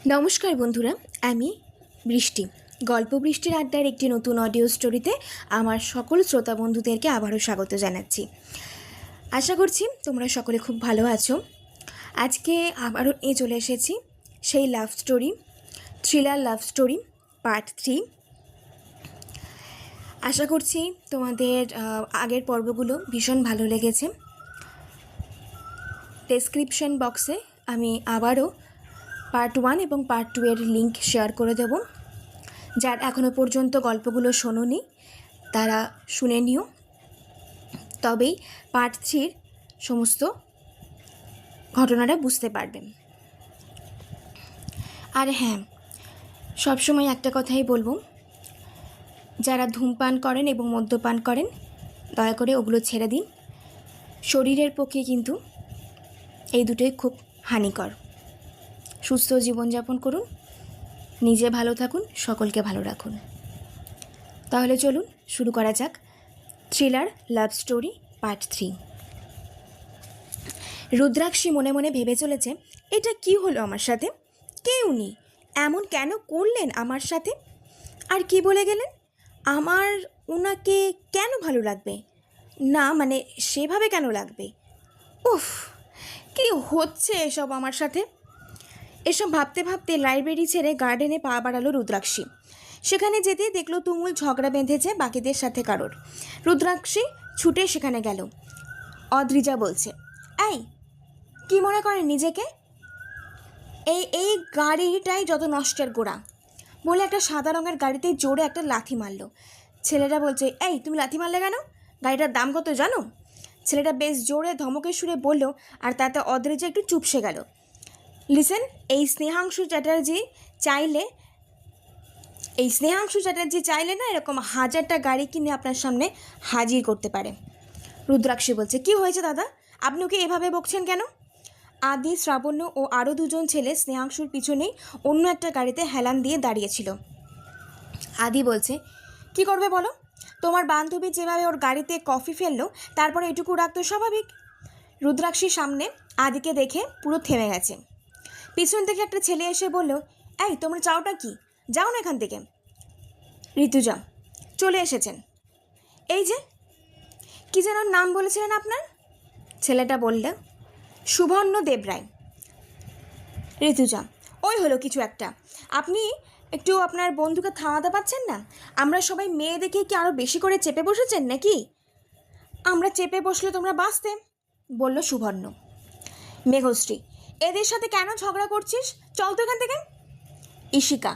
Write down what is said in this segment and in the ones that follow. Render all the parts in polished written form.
নমস্কার বন্ধুরা, আমি বৃষ্টি। গল্প বৃষ্টির আড্ডার একটি নতুন অডিও স্টোরিতে আমার সকল শ্রোতা বন্ধুদেরকে আবারও স্বাগত জানাচ্ছি। আশা করছি তোমরা সকলে খুব ভালো আছো। আজকে আবারও চলে এসেছি সেই love story, thriller love story part 3। আশা করছি তোমাদের আগের পর্বগুলো ভীষণ ভালো লেগেছে। ডেসক্রিপশন বক্সে আমি আবারও পার্ট 1 এবং পার্ট 2 এর লিঙ্ক শেয়ার করে দেব। যার এখনও পর্যন্ত গল্পগুলো শোনোনি তারা শুনে নিও, তবেই পার্ট 3 সমস্ত ঘটনাটা বুঝতে পারবেন। আর হ্যাঁ, সবসময় একটা কথাই বলবো, যারা ধূমপান করেন এবং মদ্যপান করেন দয়া করে ওগুলো ছেড়ে দিন। শরীরের পক্ষে কিন্তু এই দুটোই খুব হানিকর। সুস্থ জীবনযাপন করুন, নিজে ভালো থাকুন, সকলকে ভালো রাখুন। তাহলে চলুন শুরু করা যাক thriller love story part 3। Rudrakshi মনে মনে ভেবে চলেছে, এটা কি হলো আমার সাথে? কে উনি? এমন কেন করলেন আমার সাথে? আর কি বলে গেলেন? আমার ওনাকে কেন ভালো লাগবে না, মানে সেভাবে কেন লাগবে? উফ, কি হচ্ছে এসব আমার সাথে? এসব ভাবতে ভাবতে লাইব্রেরি ছেড়ে গার্ডেনে পা বাড়ালো রুদ্রাক্ষী। সেখানে যেতে দেখলো তুমুল ঝগড়া বেঁধেছে বাকিদের সাথে কারোর। রুদ্রাক্ষী ছুটে সেখানে গেল। অদ্রিজা বলছে, এই কি মনে করেন নিজেকে? এই এই গাড়িটাই যত নষ্টের গোড়া, বলে একটা সাদা রঙের গাড়িতে জোরে একটা লাথি মারলো। ছেলেটা বলছে, এই তুমি লাথি মারলে কেন? গাড়িটার দাম কত জানো? ছেলেটা বেশ জোরে ধমকের সুরে বলল, আর তাতে অদ্রিজা একটু চুপসে গেল। লিসেন, এই স্নেহাংশু চ্যাটার্জি চাইলে না এরকম 1000টা গাড়ি কিনে আপনার সামনে হাজির করতে পারে। রুদ্রাক্ষী বলছে, কি হয়েছে দাদা, আপনি ওকে এভাবে বকছেন কেন? আদি, শ্রাবণ্য ও আরও দুজন ছেলে স্নেহাংশুর পিছনেই অন্য একটা গাড়িতে হেলান দিয়ে দাঁড়িয়েছিল। আদি বলছে, কি করবে বলো? তোমার বান্ধবী যেভাবে ওর গাড়িতে কফি ফেললো, তারপরে এটুকু রাখতো স্বাভাবিক। রুদ্রাক্ষীর সামনে আদিকে দেখে পুরো থেমে গেছে। পিছন থেকে একটা ছেলে এসে বলল, এই তোমরা চাওটা কি? যাও না এখান থেকে। ঋতুজা চলে এসেছেন। এই যে, কি যেন নাম বলেছিলেন আপনার? ছেলেটা বলল, সুবর্ণ দেবরায়। ঋতুজা, ওই হলো কিছু একটা। আপনি একটু আপনার বন্ধুকে থামাতে পারছেন না? আমরা সবাই মেয়ে দেখে কি আরও বেশি করে চেপে বসেছেন নাকি? আমরা চেপে বসলে তোমরা বাঁচতে, বলল সুবর্ণ। মেঘশ্রী, এদের সাথে কেন ঝগড়া করছিস? চল তো এখান থেকে। ঈশিকা,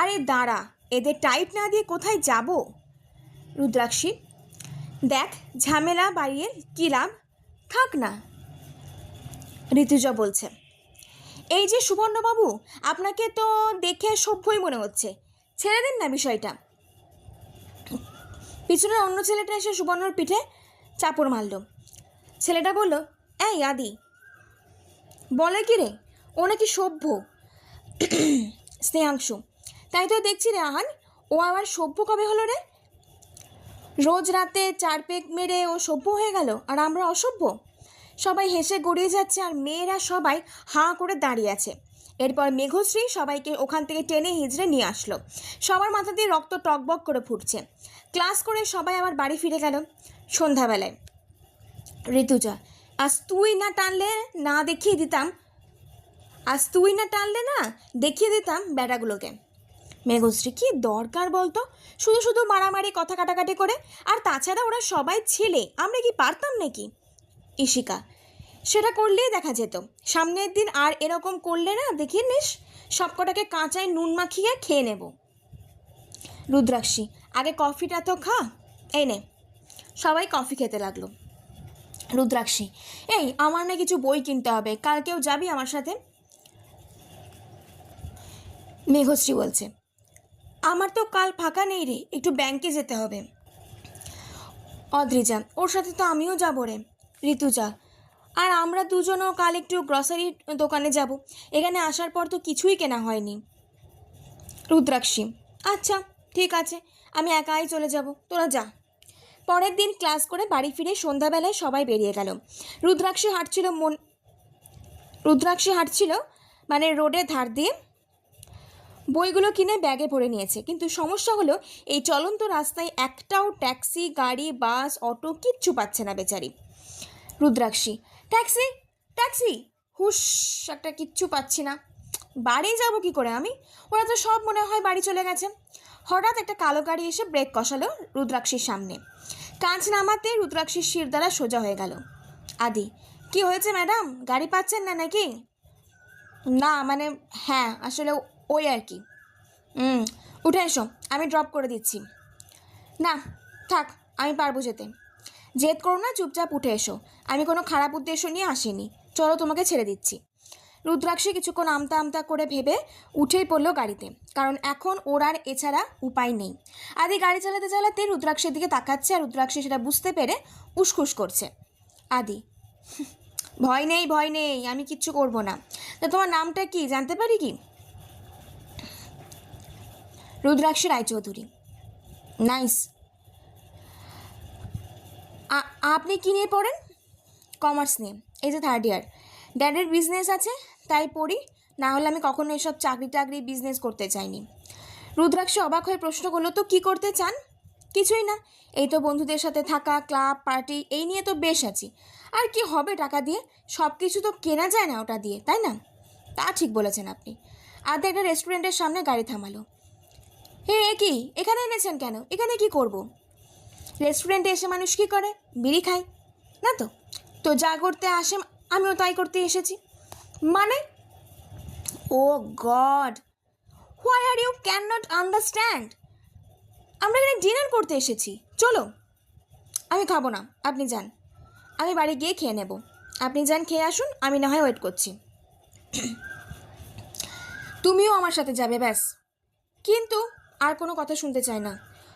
আরে দাঁড়া, এদের টাইট না দিয়ে কোথায় যাব? রুদ্রাক্ষী, দেখ ঝামেলা বাড়িয়ে কী লাভ, থাক না। ঋতুজা বলছে, এই যে সুবর্ণবাবু, আপনাকে তো দেখে সভ্যই মনে হচ্ছে, ছেড়ে দিন না বিষয়টা। পিছনের অন্য ছেলেটা এসে সুবর্ণর পিঠে চাপড় মারল। ছেলেটা বলল, এই আদি, বলে কি রে, ও নাকি সভ্য? স্নেহাংশু, তাই তো দেখছি রে আহান, ও আবার সভ্য কবে হলো রে? রোজ রাতে 4 পেগ মেরে ও সভ্য হয়ে গেল, আর আমরা অসভ্য? সবাই হেসে গড়িয়ে যাচ্ছে, আর মেয়েরা সবাই হাঁ করে দাঁড়িয়ে আছে। এরপর মেঘশ্রী সবাইকে ওখান থেকে টেনে হিজড়ে নিয়ে আসলো। সবার মাথা দিয়ে রক্ত টকবক করে ফুটছে। ক্লাস করে সবাই আবার বাড়ি ফিরে গেল। সন্ধ্যাবেলায় ঋতুজা, আজ তুই না টানলে না দেখিয়ে দিতাম বেটাগুলোকে। মেঘশ্রী, কি দরকার বলতো, শুধু শুধু মারামারি কথা কাটাকাটি করে? আর তাছাড়া ওরা সবাই ছেলে, আমরা কি পারতাম নাকি? ঈশিকা, সেটা করলেই দেখা যেত। সামনের দিন আর এরকম করলে না, দেখিয়ে নিস, সবকটাকে কাঁচায় নুন মাখিয়ে খেয়ে নেব। রুদ্রাক্ষী, আগে কফিটা তো খা, এই নে। সবাই কফি খেতে লাগলো। রুদ্রাক্ষী, এই আমার না কিছু বই কিনতে হবে, কালকেও যাবি আমার সাথে? মেঘশ্রী বলছে, আমার তো কাল ফাঁকা নেই রে, একটু ব্যাংকে যেতে হবে। অদ্রিজা, ওর সাথে তো আমিও যাবো রে। ঋতুজা, আর আমরা দুজনও কাল একটু গ্রসারি দোকানে যাব, এখানে আসার পর তো কিছুই কেনা হয়নি। রুদ্রাক্ষী, আচ্ছা ঠিক আছে, আমি একাই চলে যাব, তোরা যা। পরের দিন ক্লাস করে বাড়ি ফিরে সন্ধ্যাবেলায় সবাই বেরিয়ে গেল। রুদ্রাক্ষী হাঁটছিল মানে রোডের ধার দিয়ে। বইগুলো কিনে ব্যাগে ভরে নিয়েছে, কিন্তু সমস্যা হলো এই চলন্ত রাস্তায় একটাও ট্যাক্সি, গাড়ি, বাস, অটো কিচ্ছু পাচ্ছে না বেচারি। রুদ্রাক্ষী, ট্যাক্সি ট্যাক্সি, হুশ, একটা কিচ্ছু পাচ্ছি না। বাড়ি যাব কি করে আমি? ওরা তো সব মনে হয় বাড়ি চলে গেছে। হঠাৎ একটা কালো গাড়ি এসে ব্রেক কষালো রুদ্রাক্ষীর সামনে। কাঁচ নামাতে রুদ্রাক্ষীর শিরদাঁড়া সোজা হয়ে গেল। আদি, কি হয়েছে ম্যাডাম, গাড়ি পাচ্ছেন না নাকি? না মানে, হ্যাঁ আসলে ওই আর কি। উঠে এসো, আমি ড্রপ করে দিচ্ছি। না থাক, আমি পারবো যেতে। জেদ করো না, চুপচাপ উঠে এসো। আমি কোনো খারাপ উদ্দেশ্য নিয়ে আসিনি, চলো তোমাকে ছেড়ে দিচ্ছি। রুদ্রাক্ষী কিছুক্ষণ আমতা আমতা করে ভেবে উঠেই পড়লো গাড়িতে, কারণ এখন ওর আর এছাড়া উপায় নেই। আদি গাড়ি চালাতে চালাতে রুদ্রাক্ষীর দিকে তাকাচ্ছে, আর রুদ্রাক্ষী সেটা বুঝতে পেরে উসখুস করছে। আদি, ভয় নেই ভয় নেই, আমি কিচ্ছু করব না। তা তোমার নামটা কি জানতে পারি কি? রুদ্রাক্ষী রায়চৌধুরী। নাইস। আপনি কী নিয়ে পড়েন? কমার্স নিয়ে, এই যে 3rd ইয়ার। ড্যাডের বিজনেস আছে তাই পড়ি, না হলে আমি কখনো এসব চাকরি টাকরি বিজনেস করতে চাইনি। রুদ্রাক্ষী অবাক হয়ে প্রশ্ন করলো, তো কী করতে চান? কিছুই না, এই তো বন্ধুদের সাথে থাকা, ক্লাব পার্টি, এই নিয়ে তো বেশ আছি। আর কি হবে টাকা দিয়ে? সব কিছু তো কেনা যায় না ওটা দিয়ে, তাই না? তা ঠিক বলেছেন আপনি। আধা একটা রেস্টুরেন্টের সামনে গাড়ি থামালো। হে, কি এখানে এনেছেন কেন? এখানে কি করব? রেস্টুরেন্টে এসে মানুষ কী করে? বিড়ি খায় না তো? তো যা করতে আসে আমিও তাই করতে এসেছি। মানে, oh God, why are you can not understand? আমরা এখানে ডিনার করতে এসেছি, চলো। আমি খাবো না, আপনি যান, আমি বাড়ি গিয়ে খেয়ে নেব। আপনি যান, খেয়ে আসুন, আমি না হয় ওয়েট করছি। তুমিও আমার সাথে যাবে ব্যাস। কিন্তু আর কোনো কথা শুনতে চাই না।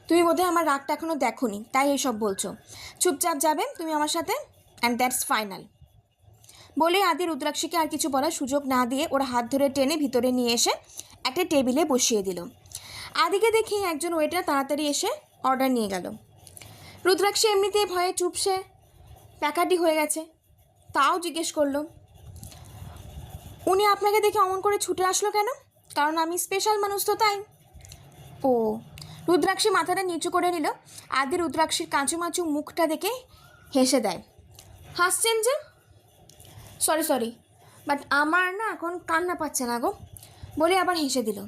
তুমি বোধহয় আমার রাগটা এখনও দেখোনি, তাই এইসব বলছো। চুপচাপ যাবে তুমি আমার সাথে, অ্যান্ড দ্যাটস ফাইনাল। বলে আদি রুদ্রাক্ষীকে আর কিছু বলার সুযোগ না দিয়ে ওর হাত ধরে টেনে ভিতরে নিয়ে এসে একটা টেবিলে বসিয়ে দিল। আদিকে দেখে একজন ওয়েটার তাড়াতাড়ি এসে অর্ডার নিয়ে গেল। রুদ্রাক্ষী এমনিতেই ভয়ে চুপসে প্যাকাটি হয়ে গেছে, তাও জিজ্ঞেস করলো, উনি আপনাকে দেখে অমন করে ছুটে আসলো কেন? কারণ আমি স্পেশাল মানুষ তো, তাই। ও। রুদ্রাক্ষী মাথাটা নিচু করে নিল। আদি রুদ্রাক্ষীর কাঁচুমাচু মুখটা দেখে হেসে দেয়। হাসছেন যে? সরি, বাট আমার না এখন কান্না পাচ্ছে না গো, বলে আবার হেসে দিল।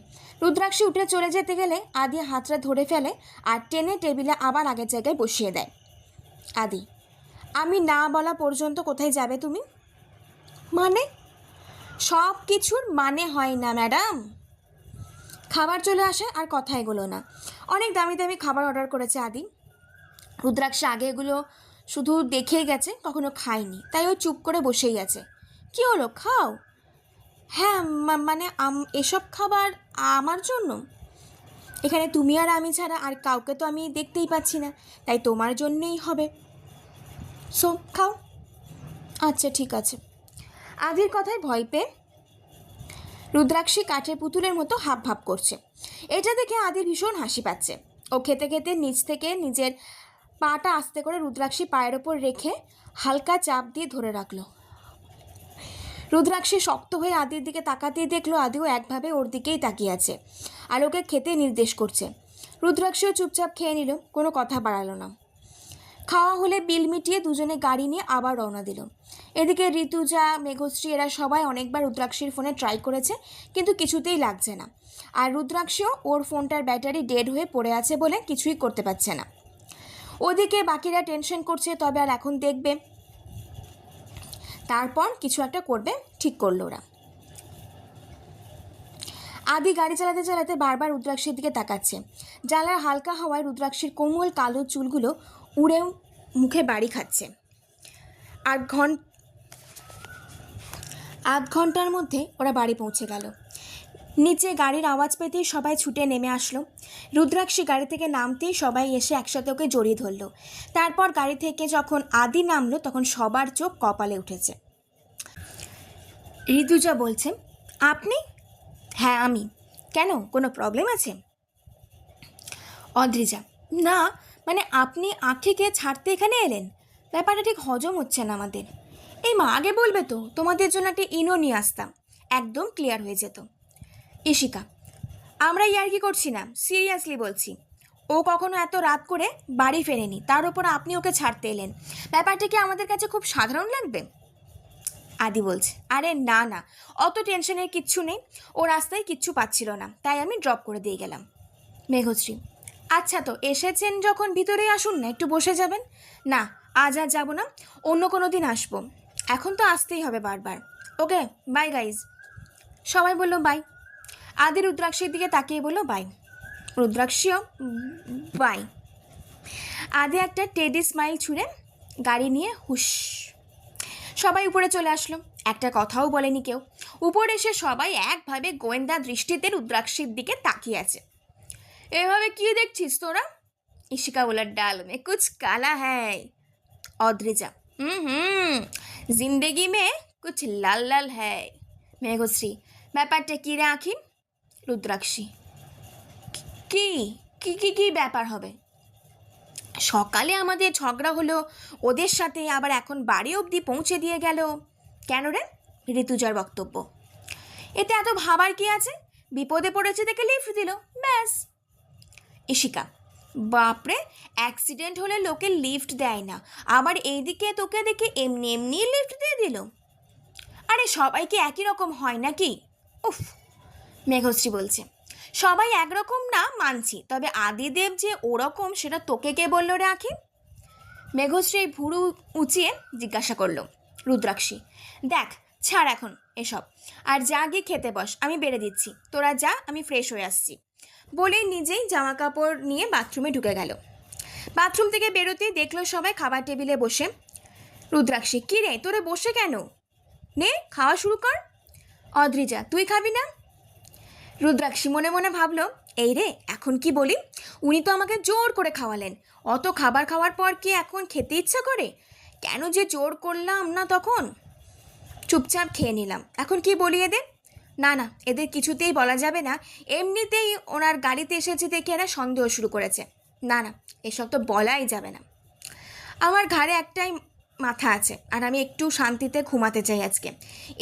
রুদ্রাক্ষী উঠে চলে যেতে গেলে আদি হাতটা ধরে ফেলে আর টেনে টেবিলে আবার আগের জায়গায় বসিয়ে দেয়। আদি, আমি না বলা পর্যন্ত কোথায় যাবে তুমি? মানে? সব কিছুর মানে হয় না ম্যাডাম। খাবার চলে আসে আর কথা এগুলো না। অনেক দামি দামি খাবার অর্ডার করেছে আদি। রুদ্রাক্ষী আগে এগুলো শুধু দেখেই গেছে, কখনো খায়নি, তাই ও চুপ করে বসেই আছে। কি হলো, খাও। হ্যাঁ মানে এসব খাবার আমার জন্য? এখানে তুমি আর আমি ছাড়া আর কাউকে তো আমি দেখতেই পাচ্ছি না, তাই তোমার জন্যেই হবে। সো খাও। আচ্ছা ঠিক আছে। আদির কথায় ভয় পেয়ে রুদ্রাক্ষী কাঠের পুতুলের মতো হাব ভাব করছে। এটা দেখে আদির ভীষণ হাসি পাচ্ছে। ও খেতে খেতে নিচ থেকে নিজের পাটা আস্তে করে রুদ্রাক্ষী পায়ের ওপর রেখে হালকা চাপ দিয়ে ধরে রাখলো। রুদ্রাক্ষী শক্ত হয়ে আদির দিকে তাকাতেই দেখলো আদিও একভাবে ওর দিকেই তাকিয়ে আছে আর ওকে খেতে নির্দেশ করছে। রুদ্রাক্ষীও চুপচাপ খেয়ে নিল, কোনো কথা বাড়ালো না। খাওয়া হলে বিল মিটিয়ে দুজনে গাড়ি নিয়ে আবার রওনা দিল। এদিকে ঋতুজা, মেঘশ্রী এরা সবাই অনেকবার রুদ্রাক্ষীর ফোনে ট্রাই করেছে, কিন্তু কিছুতেই লাগছে না। আর রুদ্রাক্ষীও ওর ফোনটার ব্যাটারি ডেড হয়ে পড়ে আছে বলে কিছুই করতে পারছে না। ওদিকে বাকিরা টেনশন করছে, তবে আর এখন দেখবে, তারপর কিছু একটা করবে ঠিক করলো ওরা। আদি গাড়ি চালাতে চালাতে বারবার রুদ্রাক্ষীর দিকে তাকাচ্ছে। জানলার হালকা হাওয়ায় রুদ্রাক্ষীর কোমল কালো চুলগুলো উড়ে মুখে বাড়ি খাচ্ছে। আধ ঘন্টার মধ্যে ওরা বাড়ি পৌঁছে গেল। নিচে গাড়ির আওয়াজ পেতেই সবাই ছুটে নেমে আসলো। রুদ্রাক্ষী গাড়ি থেকে নামতেই সবাই এসে একসাথে ওকে জড়িয়ে ধরল। তারপর গাড়ি থেকে যখন আদি নামলো তখন সবার চোখ কপালে উঠেছে। ঋতুজা বলছে, আপনি? হ্যাঁ আমি। কেন, কোনো প্রবলেম আছে? অদ্রিজা, না মানে আপনি আঁখিকে ছাড়তে এখানে এলেন, ব্যাপারটা ঠিক হজম হচ্ছে না আমাদের। এই মা, আগে বলবে তো, তোমাদের জন্য একটা ইনো নিয়ে আসতাম, একদম ক্লিয়ার হয়ে যেত। ইশিকা, আমরা ইয়ার্কি করছি না, সিরিয়াসলি বলছি। ও কখনো এত রাত করে বাড়ি ফেরেনি, তার উপর আপনি ওকে ছাড়তে এলেন। ব্যাপারটা কি আমাদের কাছে খুব সাধারণ লাগবে? আদি বলছে, আরে না না, অত টেনশনের কিচ্ছু নেই। ও রাস্তায় কিচ্ছু পাচ্ছিল না, তাই আমি ড্রপ করে দিয়ে গেলাম। মেঘশ্রী, আচ্ছা তো এসেছেন যখন ভিতরেই আসুন না, একটু বসে যাবেন। না, আজ আর যাবো না, অন্য কোনো দিন আসবো। এখন তো আসতেই হবে বারবার। ওকে, বাই গাইজ। সবাই বলল বাই। আদি রুদ্রাক্ষীর দিকে তাকিয়ে বলল বাই। রুদ্রাক্ষীও বাই। আদি একটা টেডি স্মাইল ছুঁড়ে গাড়ি নিয়ে হুশ। সবাই উপরে চলে আসলো, একটা কথাও বলেনি কেউ। উপরে এসে সবাই একভাবে গোয়েন্দা দৃষ্টিতে রুদ্রাক্ষীর দিকে তাকিয়ে আছে। এভাবে কি দেখছিস তোরা? ইশিকা বলা, ডাল মে কুছ কালা হ্যায়। অদ্রিজা, জিন্দেগি মে কুছ লাল লাল হ্যায়। মেঘশ্রী, ব্যাপারটা কি রে আঁখি? রুদ্রাক্ষী, কি কি কি কি ব্যাপার হবে? সকালে আমাদের ঝগড়া হলো ওদের সাথে, আবার এখন বাড়ি অবধি পৌঁছে দিয়ে গেল কেন রে? ঋতুজার বক্তব্য, এতে এত ভাবার কি আছে? বিপদে পড়েছে দেখে লিফট দিল, ব্যাস। ইশিকা, বাপরে, অ্যাক্সিডেন্ট হলে লোকে লিফট দেয় না, আবার এইদিকে তোকে দেখে এমনি এমনি লিফট দিয়ে দিল। আরে সবাই কি একই রকম হয় নাকি? উফ। মেঘশ্রী বলছে, সবাই একরকম না মানছি, তবে আদিদেব যে ওরকম সেটা তোকে কে বললো রে আঁখি? মেঘশ্রী ভুরু উঁচিয়ে জিজ্ঞাসা করলো। রুদ্রাক্ষী, দেখ ছাড় এখন এসব, আর যা গিয়ে খেতে বস, আমি বেড়ে দিচ্ছি, তোরা যা, আমি ফ্রেশ হয়ে আসছি। বলেই নিজেই জামা কাপড় নিয়ে বাথরুমে ঢুকে গেল। বাথরুম থেকে বেরোতেই দেখলো সবাই খাবার টেবিলে বসে। রুদ্রাক্ষী, কী রে তোরে বসে কেন? নে খাওয়া শুরু কর। অদ্রিজা, তুই খাবি না? রুদ্রাক্ষী মনে মনে ভাবলো, এই রে এখন কি বলি, উনি তো আমাকে জোর করে খাওয়ালেন, অত খাবার খাওয়ার পর কি এখন খেতে ইচ্ছা করে? কেন যে জোর করলাম না তখন। চুপচাপ খেয়ে নিলাম, এখন কি বলি এদের? না না, এদের কিছুতেই বলা যাবে না, এমনিতেই ওনার গাড়িতে এসেছে দেখে এরা সন্দেহ শুরু করেছে। না না, এসব তো বলাই যাবে না। আমার ঘাড়ে একটাই মাথা আছে, আর আমি একটু শান্তিতে ঘুমাতে চাই আজকে।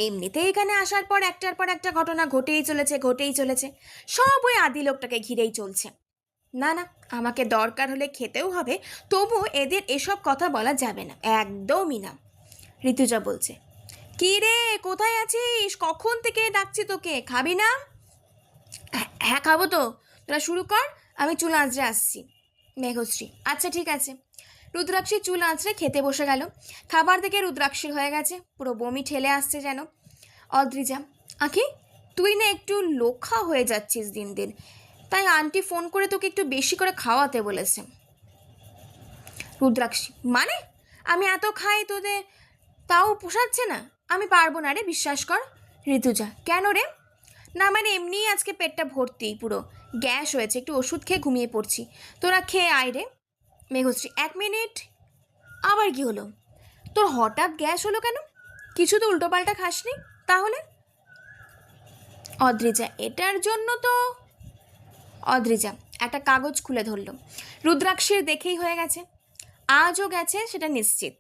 এমনিতেই এখানে আসার পর একটার পর একটা ঘটনা ঘটেই চলেছে, সব ওই আদি লোকটাকে ঘিরেই চলছে। না না, আমাকে দরকার হলে খেতেও হবে, তবু এদের এসব কথা বলা যাবে না, একদমই না। ঋতুজা বলছে, কী রে কোথায় আছিস? কখন থেকে ডাকছি তোকে, খাবি না? হ্যাঁ খাবো তো, তোরা শুরু কর, আমি চুল আঁচড়ে আসছি। মেঘশ্রী, আচ্ছা ঠিক আছে। রুদ্রাক্ষী চুল আঁচড়ে খেতে বসে গেল। খাবার থেকে রুদ্রাক্ষীর হয়ে গেছে, পুরো বমি ঠেলে আসছে যেন। অদ্রিজা, আঁখি তুই না একটু লোখা হয়ে যাচ্ছিস দিন দিন, তাই আন্টি ফোন করে তোকে একটু বেশি করে খাওয়াতে বলেছে। রুদ্রাক্ষী, মানে আমি এত খাই তোদের তাও পোষাচ্ছে না? আমি পারবো না রে, বিশ্বাস কর। ঋতুজা, কেন রে? না মানে এমনিই আজকে পেটটা ভর্তি, পুরো গ্যাস হয়েছে, একটু ওষুধ খেয়ে ঘুমিয়ে পড়ছি, তোরা খেয়ে আয় রে। মেঘশ্রী, 1 মিনিট। আবার কি হলো? তোর হঠাৎ গ্যাস হলো কেন? কিছু তো উল্টোপাল্টা খাসনি তাহলে? অদ্রিজা, এটার জন্য তো। অদ্রিজা একটা কাগজ খুলে ধরল। রুদ্রাক্ষীর দেখেই হয়ে গেছে, আজও গেছে সেটা নিশ্চিত।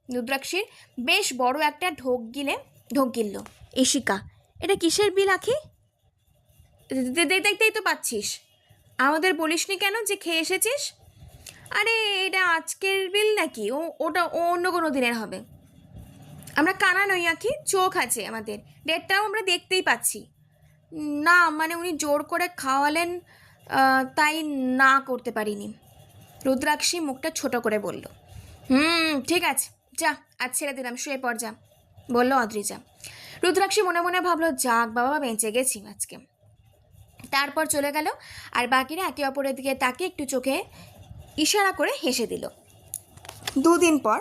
রুদ্রাক্ষীর বেশ বড় একটা ঢোক গিলল। ইশিকা, এটা কিসের বিল আঁখি? দেখতেই তো পাচ্ছিস, আমাদের বলিসনি কেন যে খেয়ে এসেছিস? আরে এটা আজকের বিল নাকি, ওটা অন্য কোনো দিনের হবে। আমরা কানা নই আঁখি, চোখ আছে আমাদের, ডেটটাও আমরা দেখতেই পাচ্ছি। না মানে উনি জোর করে খাওয়ালেন, তাই না করতে পারিনি। রুদ্রাক্ষী মুখটা ছোট করে বলল। ঠিক আছে, যা আজ ছেড়ে দিলাম, শুয়ে পড় যা, বলল অদ্রিজা। রুদ্রাক্ষী মনে মনে ভাবলো, যাক বাবা, বেঁচে গেছি আজকে। তারপর চলে গেল, আর বাকিরা একে অপরের দিকে তাকে একটু চোখে ইশারা করে হেসে দিল। 2 দিন পর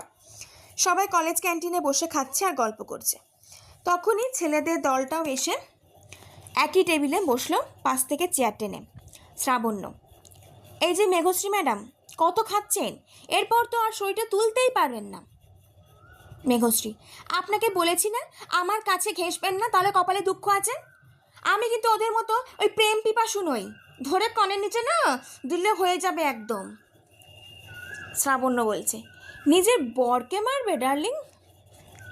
সবাই কলেজ ক্যান্টিনে বসে খাচ্ছে আর গল্প করছে। তখনই ছেলেদের দলটাও এসে একই টেবিলে বসলো, পাশ থেকে চেয়ার টেনে। শ্রাবণ্য, এই যে মেঘশ্রী ম্যাডাম, কত খাচ্ছেন, এরপর তো আর শরীরটা তুলতেই পারবেন না। মেঘশ্রী, আপনাকে বলেছি না আমার কাছে ঘেঁষবেন না, তাহলে কপালে দুঃখ আছে। আমি কিন্তু ওদের মতো ওই প্রেম পিপাসু নই, ধরে কনের নিচে না দিলে হয়ে যাবে একদম। শ্রাবণ্য বলছে, নিজের বরকে মারবে ডার্লিং?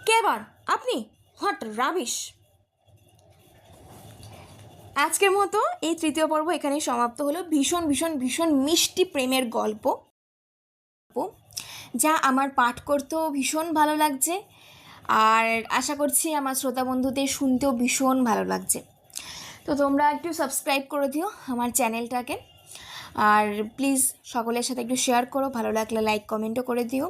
কেবার আপনি? What rubbish. আজকের মতো এই তৃতীয় পর্ব এখানেই সমাপ্ত হলো। ভীষণ ভীষণ ভীষণ মিষ্টি প্রেমের গল্প, যা আমার পাঠ করতেও ভীষণ ভালো লাগছে, আর আশা করছি আমার শ্রোতা বন্ধুদের শুনতেও ভীষণ ভালো লাগছে। তো তোমরা একটু সাবস্ক্রাইব করে দিও আমার চ্যানেলটাকে, আর প্লিজ সকলের সাথে একটু শেয়ার করো, ভালো লাগলে লাইক কমেন্টও করে দিও।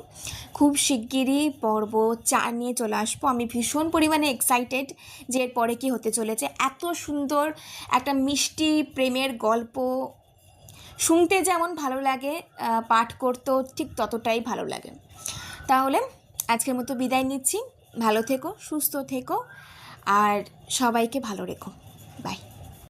খুব শিগগিরই পর্ব 4 নিয়ে চলে আসবো। আমি ভীষণ পরিমাণে এক্সাইটেড যে এরপরে কী হতে চলেছে। এত সুন্দর একটা মিষ্টি প্রেমের গল্প শুনতে যেমন ভালো লাগে, পাঠ করতেও ঠিক ততটাই ভালো লাগে। তাহলে আজকের মতো বিদায় নিচ্ছি। ভালো থেকো, সুস্থ থেকো, আর সবাইকে ভালো রেখো।